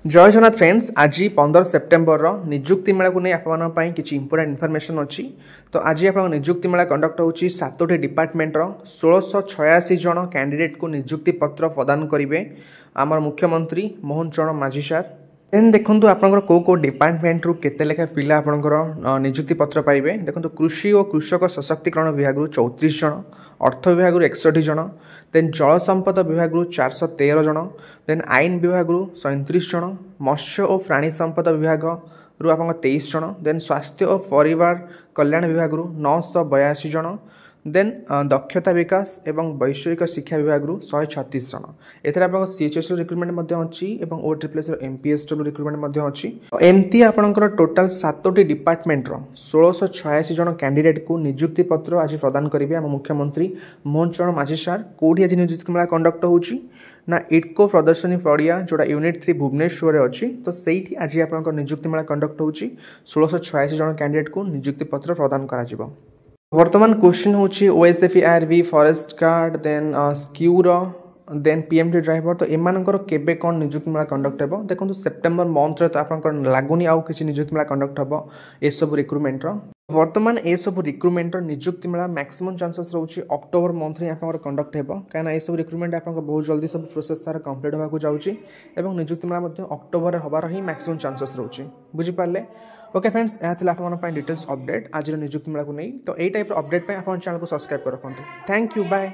जय जगन्नाथ फ्रेंड्स। आज 15 सेप्टेम्बर निजुक्ति मेला को नहीं आप किसी इंपोर्टेंट इनफॉरमेशन अच्छी। तो आज आप निजुक्ति मेला कंडक्ट होची 7टी डिपार्टमेंटर 1686 जन कैंडिडेट को निजुक्ति पत्र प्रदान करेंगे आमर मुख्यमंत्री मोहन चरण माझी सार। देन देखो आपंकर कौ डिपार्टमेंट रु केते लेखा पिला आपंकर निजुक्ति पत्र पाइबे। देखो कृषि और कृषक सशक्तिकरण विभाग 34 जन, अर्थ विभाग 61 जन, देन जल संपद विभाग 413 जन, देन आईन विभाग 37 जन, मत्स्य और प्राणी संपद विभाग रु आप 23 जन, देन स्वास्थ्य और परिवार कल्याण विभाग 982 जन, देन दक्षता विकास एवं वैषयिक शिक्षा विभाग 136 जन। एथर आप सीएचएस रिक्रुटमेंट अच्छी और ओट्रिप्लस एमपीएस रिक्रुटमेंट अच्छी। एमती आपंकर टोटाल 7टी डिपार्टमेंट 1686 जन कैंडिडेट को निजुक्ति पत्र आज प्रदान करेंगे आम मुख्यमंत्री मोहन चरण माझी सार। कौटी आज निजुक्ति मेला कंडक्ट होची ना इटको प्रदर्शनी पड़िया जोड़ा यूनिट 3 भुवनेश्वर अच्छी। तो सही आज आप निजुक्ति मेला कंडक्ट होची 1686 जन कैंडिडेट को निजुक्ति पत्र प्रदान करा। वर्तमान क्वेश्चन होची ओएसएफई आरवी फॉरेस्ट गार्ड देन स्क्यूर देन पीएमटी ड्राइवर। तो एमानकर केबे कौन निजुक्ति मेला कंडक्ट हेबो देखो सेप्टेम्बर मंथ रे। तो आपनकर लागुनी आउ किसी निजुक्ति मेला कंडक्ट हेबो ए सब रिक्रुटमेंट रो। वर्तमान ए सब रिक्रुटमेंट निजुक्ति मेला मैक्सिमम चांसेस रोची अक्टोबर मंथ रे आपनकर कंडक्ट हेबो काना ए सब रिक्रुटमेंट आपनकर बहुत जल्दी सब प्रोसेस तार कंप्लीट होबा को जाउची एवं निजुक्ति मेला मध्ये अक्टोबर रे हबार ही मैक्सिमम चांसेस रोची। बुझी पाले? ओके फ्रेंड्स, यह थिला आपन डिटेल्स अपडेट आज निजुक्ति मेला को नहीं। तो यही टाइप अपडेट पे अपन चैनल को सब्सक्राइब कर रखंतु। Thank you, bye.